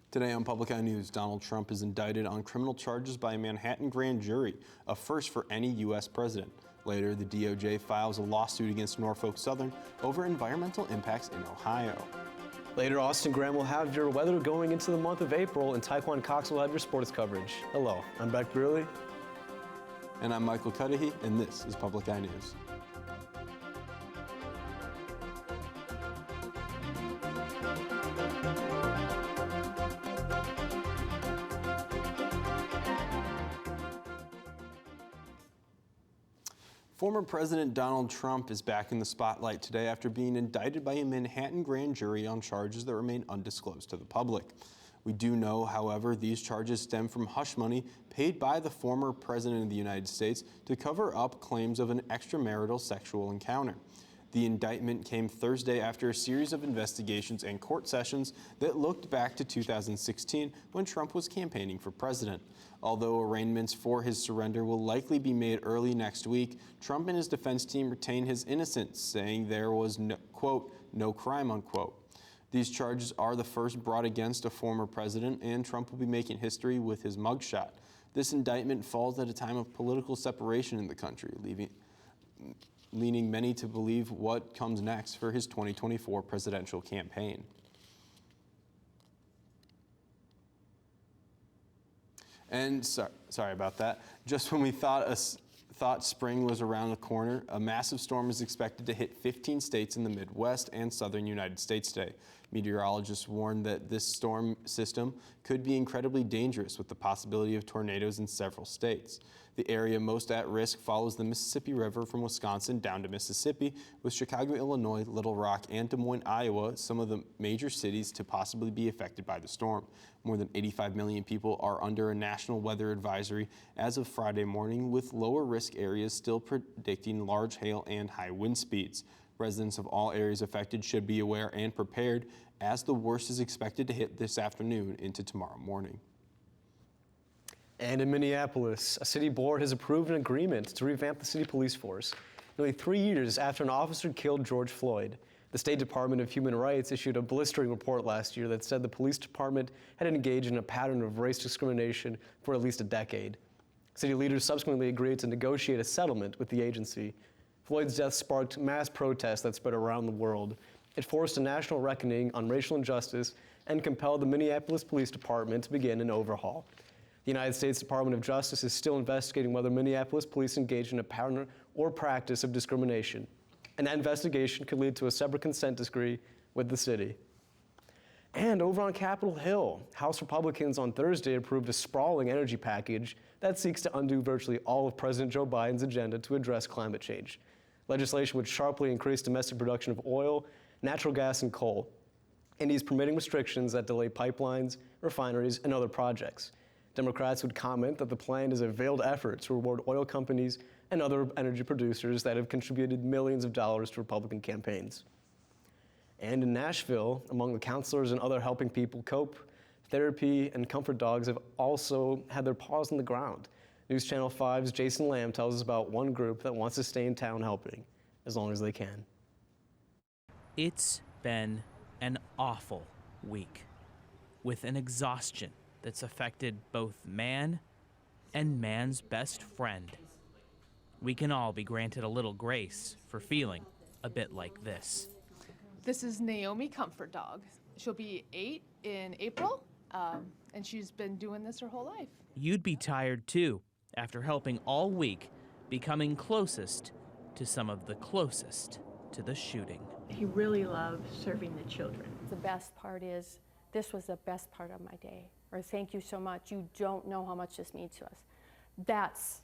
Today on Public Eye News, Donald Trump is indicted on criminal charges by a Manhattan grand jury, a first for any U.S. president. Later, the DOJ files a lawsuit against Norfolk Southern over environmental impacts in Ohio. Later, Austin Graham will have your weather going into the month of April, and Taekwon Cox will have your sports coverage. Hello, I'm Beck Brearley. And I'm Michael Cudahy, and this is Public Eye News. Former President Donald Trump is back in the spotlight today after being indicted by a Manhattan grand jury on charges that remain undisclosed to the public. We do know, however, these charges stem from hush money paid by the former President of the United States to cover up claims of an extramarital sexual encounter. The indictment came Thursday after a series of investigations and court sessions that looked back to 2016 when Trump was campaigning for president. Although arraignments for his surrender will likely be made early next week, Trump and his defense team retain his innocence, saying there was no, quote, no crime, unquote. These charges are the first brought against a former president, and Trump will be making history with his mugshot. This indictment falls at a time of political separation in the country, leading many to believe what comes next for his 2024 presidential campaign. And sorry about that. Just when we thought spring was around the corner, a massive storm is expected to hit 15 states in the Midwest and southern United States today. Meteorologists warn that this storm system could be incredibly dangerous with the possibility of tornadoes in several states. The area most at risk follows the Mississippi River from Wisconsin down to Mississippi, with Chicago, Illinois, Little Rock, and Des Moines, Iowa, some of the major cities to possibly be affected by the storm. More than 85 million people are under a national weather advisory as of Friday morning, with lower risk areas still predicting large hail and high wind speeds. Residents of all areas affected should be aware and prepared, as the worst is expected to hit this afternoon into tomorrow morning. And in Minneapolis, a city board has approved an agreement to revamp the city police force. Nearly 3 years after an officer killed George Floyd, the State Department of Human Rights issued a blistering report last year that said the police department had engaged in a pattern of race discrimination for at least a decade. City leaders subsequently agreed to negotiate a settlement with the agency. Floyd's death sparked mass protests that spread around the world. It forced a national reckoning on racial injustice and compelled the Minneapolis Police Department to begin an overhaul. The United States Department of Justice is still investigating whether Minneapolis police engaged in a pattern or practice of discrimination, and that investigation could lead to a separate consent decree with the city. And over on Capitol Hill, House Republicans on Thursday approved a sprawling energy package that seeks to undo virtually all of President Joe Biden's agenda to address climate change. Legislation would sharply increase domestic production of oil, natural gas, and coal, and ease permitting restrictions that delay pipelines, refineries, and other projects. Democrats would comment that the plan is a veiled effort to reward oil companies and other energy producers that have contributed millions of dollars to Republican campaigns. And in Nashville, among the counselors and other helping people cope, therapy and comfort dogs have also had their paws on the ground. News Channel 5's Jason Lamb tells us about one group that wants to stay in town helping as long as they can. It's been an awful week with an exhaustion that's affected both man and man's best friend. We can all be granted a little grace for feeling a bit like this. This is Naomi Comfort Dog. She'll be 8 in April, and she's been doing this her whole life. You'd be tired too after helping all week, becoming closest to some of the closest to the shooting. He really loved serving the children. The best part is, this was the best part of my day. Or thank you so much. You don't know how much this means to us. That's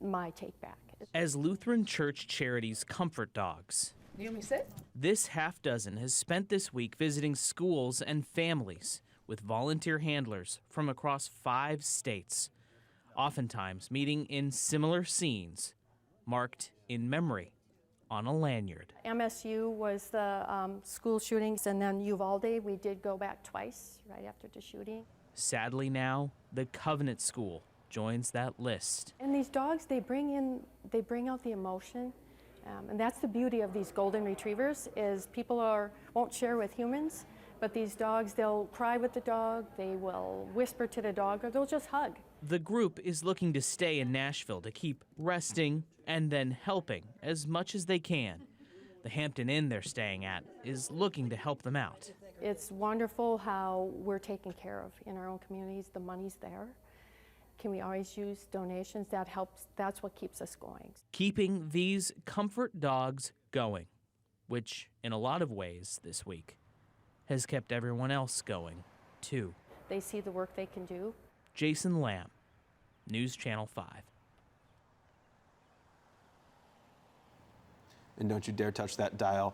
my take back. As Lutheran Church Charities Comfort Dogs, Naomi, sit. This half dozen has spent this week visiting schools and families with volunteer handlers from across 5 states, oftentimes meeting in similar scenes, marked in memory on a lanyard. MSU was the school shootings, and then Uvalde, we did go back twice right after the shooting. Sadly now, the Covenant School joins that list. And these dogs, they bring out the emotion, and that's the beauty of these golden retrievers, is people won't share with humans, But these dogs, they'll cry with the dog, they will whisper to the dog, or they'll just hug. The group is looking to stay in Nashville to keep resting and then helping as much as they can. The Hampton Inn they're staying at is looking to help them out. It's wonderful how we're taken care of in our own communities. The money's there. Can we always use donations? That helps. That's what keeps us going. Keeping these comfort dogs going, which in a lot of ways this week has kept everyone else going too. They see the work they can do. Jason Lamb, News Channel 5. And don't you dare touch that dial.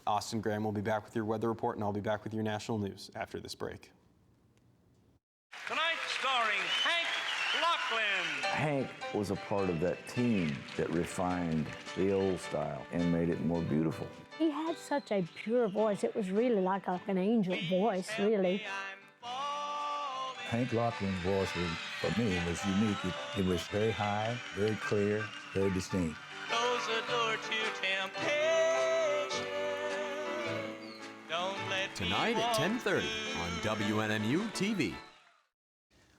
Austin Graham will be back with your weather report, and I'll be back with your national news after this break. Tonight, starring Hank Lachlan. Hank was a part of that team that refined the old style and made it more beautiful. He had such a pure voice. It was really like an angel voice, really. Hank Lachlan's voice, for me, was unique. It was very high, very clear, very distinct. Close the door to temptation. Don't let Tonight at 10:30 on WNMU-TV.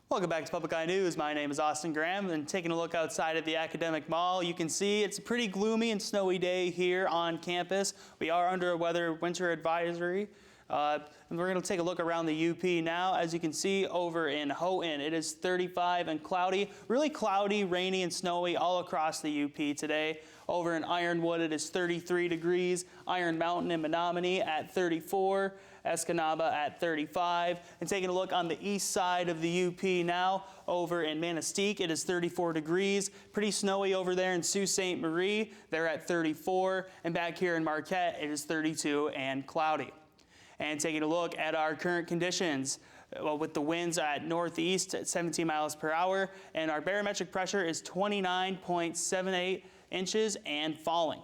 Welcome back to Public Eye News. My name is Austin Graham, and taking a look outside at the Academic Mall, you can see it's a pretty gloomy and snowy day here on campus. We are under a winter advisory. And we're going to take a look around the UP now. As you can see over in Houghton, it is 35 and cloudy, really cloudy, rainy, and snowy all across the UP today. Over in Ironwood, it is 33 degrees. Iron Mountain and Menominee at 34. Escanaba at 35. And taking a look on the east side of the UP now, over in Manistee, it is 34 degrees. Pretty snowy over there in Sault Ste. Marie. They're at 34. And back here in Marquette, it is 32 and cloudy. And taking a look at our current conditions, with the winds at northeast at 17 miles per hour, and our barometric pressure is 29.78 inches and falling.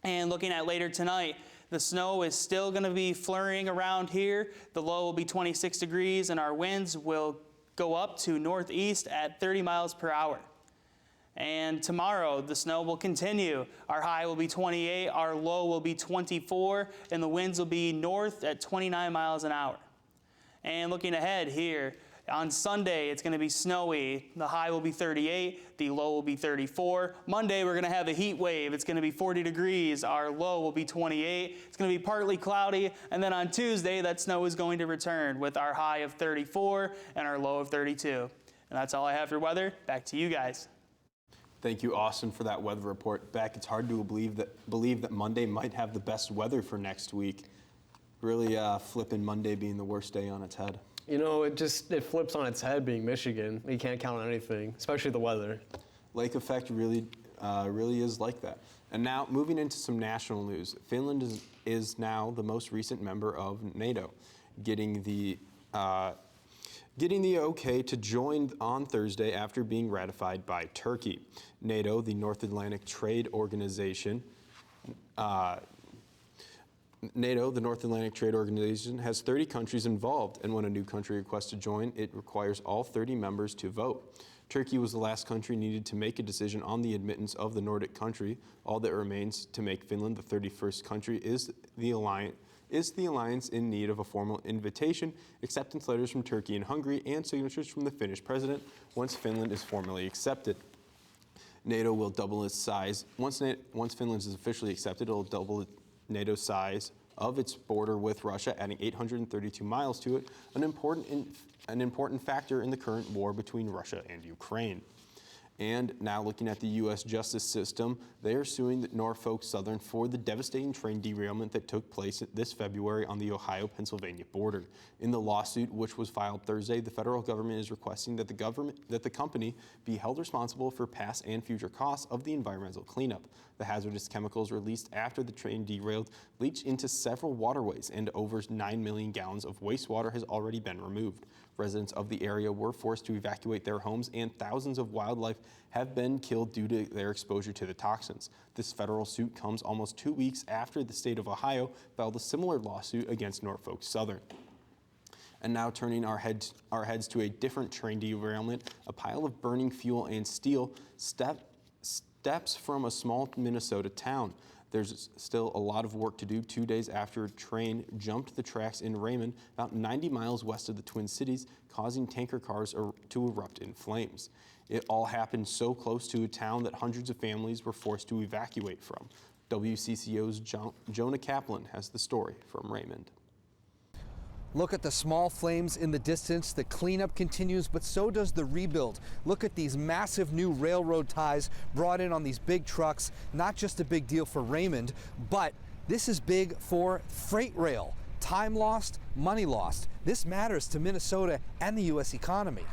And looking at later tonight, the snow is still going to be flurrying around here. The low will be 26 degrees, and our winds will go up to northeast at 30 miles per hour. And tomorrow, the snow will continue. Our high will be 28, our low will be 24, and the winds will be north at 29 miles an hour. And looking ahead here, on Sunday, it's going to be snowy. The high will be 38, the low will be 34. Monday, we're going to have a heat wave. It's going to be 40 degrees. Our low will be 28. It's going to be partly cloudy. And then on Tuesday, that snow is going to return with our high of 34 and our low of 32. And that's all I have for weather. Back to you guys. Thank you, Austin, for that weather report. Beck, it's hard to believe that Monday might have the best weather for next week. Really flipping Monday being the worst day on its head. You know, it flips on its head being Michigan. You can't count on anything, especially the weather. Lake effect really is like that. And now, moving into some national news, Finland is now the most recent member of NATO, getting the okay to join on Thursday after being ratified by Turkey. NATO, the North Atlantic Trade Organization, has 30 countries involved, and when a new country requests to join, it requires all 30 members to vote. Turkey was the last country needed to make a decision on the admittance of the Nordic country. All that remains to make Finland the 31st country is the alliance in need of a formal invitation, acceptance letters from Turkey and Hungary, and signatures from the Finnish president once Finland is formally accepted. NATO will double its size. Once Finland is officially accepted, it will double NATO's size of its border with Russia, adding 832 miles to it, an important factor in the current war between Russia and Ukraine. And now looking at the U.S. justice system, they are suing Norfolk Southern for the devastating train derailment that took place this February on the Ohio-Pennsylvania border. In the lawsuit, which was filed Thursday, the federal government is requesting that the company be held responsible for past and future costs of the environmental cleanup. The hazardous chemicals released after the train derailed leached into several waterways, and over 9 million gallons of wastewater has already been removed. Residents of the area were forced to evacuate their homes, and thousands of wildlife have been killed due to their exposure to the toxins. This federal suit comes almost 2 weeks after the state of Ohio filed a similar lawsuit against Norfolk Southern. And now turning our heads to a different train derailment, a pile of burning fuel and steel steps from a small Minnesota town. There's still a lot of work to do 2 days after a train jumped the tracks in Raymond, about 90 miles west of the Twin Cities, causing tanker cars to erupt in flames. It all happened so close to a town that hundreds of families were forced to evacuate from. WCCO's Jonah Kaplan has the story from Raymond. Look at the small flames in the distance. The cleanup continues, but so does the rebuild. Look at these massive new railroad ties brought in on these big trucks. Not just a big deal for Raymond, but this is big for freight rail. Time lost, money lost. This matters to Minnesota and the U.S. economy.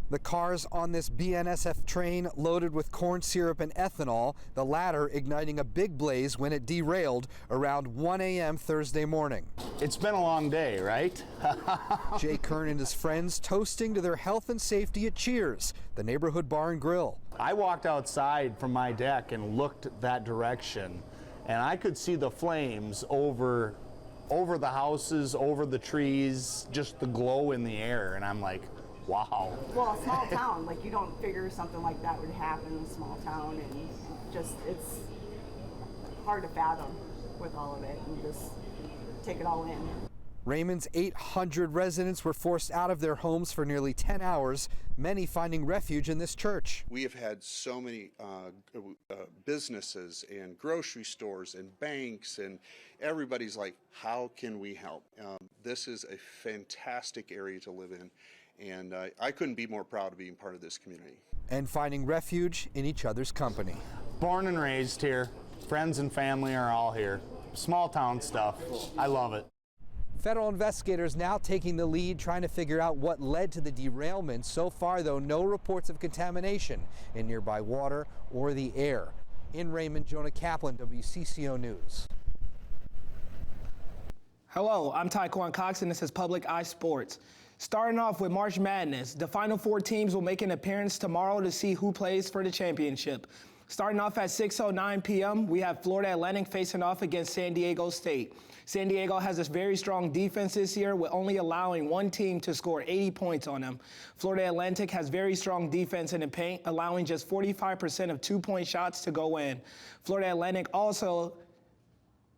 The cars on this BNSF train loaded with corn syrup and ethanol, the latter igniting a big blaze when it derailed around 1 a.m. Thursday morning. It's been a long day, right? Jay Kern and his friends toasting to their health and safety at Cheers, the neighborhood bar and grill. I walked outside from my deck and looked that direction, and I could see the flames over the houses, over the trees, just the glow in the air, and I'm like, wow. Well, a small town, like you don't figure something like that would happen in a small town, and just it's hard to fathom with all of it and just take it all in. Raymond's 800 residents were forced out of their homes for nearly 10 hours, many finding refuge in this church. We have had so many businesses and grocery stores and banks, and everybody's like, how can we help? This is a fantastic area to live in. And I couldn't be more proud of being part of this community. And finding refuge in each other's company. Born and raised here. Friends and family are all here. Small town stuff. I love it. Federal investigators now taking the lead, trying to figure out what led to the derailment. So far, though, no reports of contamination in nearby water or the air. In Raymond, Jonah Kaplan, WCCO News. Hello, I'm Taekwon Cox, and this is Public Eye Sports. Starting off with March Madness, the Final Four teams will make an appearance tomorrow to see who plays for the championship. Starting off at 6:09 p.m., we have Florida Atlantic facing off against San Diego State. San Diego has a very strong defense this year, with only allowing one team to score 80 points on them. Florida Atlantic has very strong defense in the paint, allowing just 45% of two-point shots to go in. Florida Atlantic also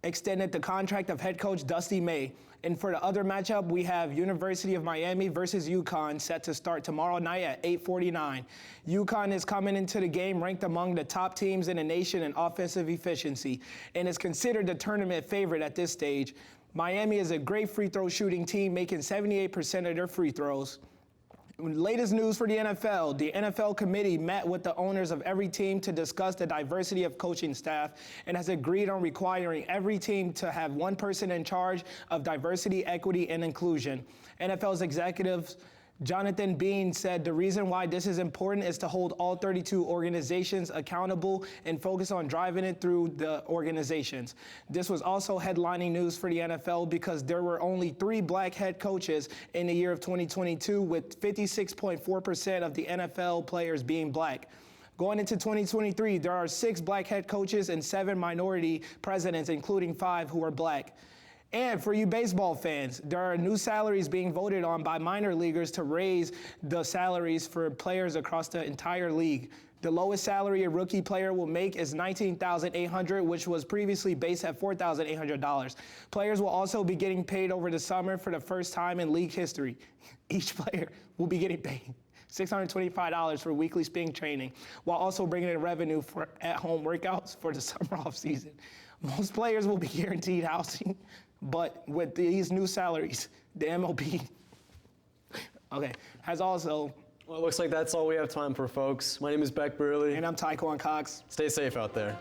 extended the contract of head coach Dusty May. And for the other matchup, we have University of Miami versus UConn set to start tomorrow night at 8:49. UConn is coming into the game ranked among the top teams in the nation in offensive efficiency and is considered the tournament favorite at this stage. Miami is a great free throw shooting team, making 78% of their free throws. Latest news for the NFL committee met with the owners of every team to discuss the diversity of coaching staff and has agreed on requiring every team to have one person in charge of diversity, equity, and inclusion. NFL's executives Jonathan Bean said the reason why this is important is to hold all 32 organizations accountable and focus on driving it through the organizations. This was also headlining news for the NFL because there were only 3 black head coaches in the year of 2022, with 56.4% of the NFL players being black. Going into 2023, there are 6 black head coaches and 7 minority presidents, including 5 who are black. And for you baseball fans, there are new salaries being voted on by minor leaguers to raise the salaries for players across the entire league. The lowest salary a rookie player will make is $19,800, which was previously based at $4,800. Players will also be getting paid over the summer for the first time in league history. Each player will be getting paid $625 for weekly spring training, while also bringing in revenue for at-home workouts for the summer off-season. Most players will be guaranteed housing, but with these new salaries, the MLB has also... Well, it looks like that's all we have time for, folks. My name is Beck Burley. And I'm Taekwon Cox. Stay safe out there.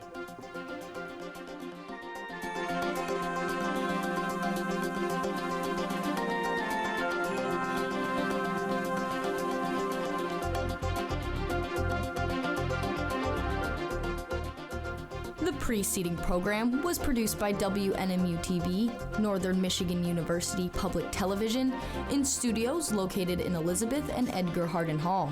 The preceding program was produced by WNMU-TV, Northern Michigan University Public Television, in studios located in Elizabeth and Edgar Hardin Hall.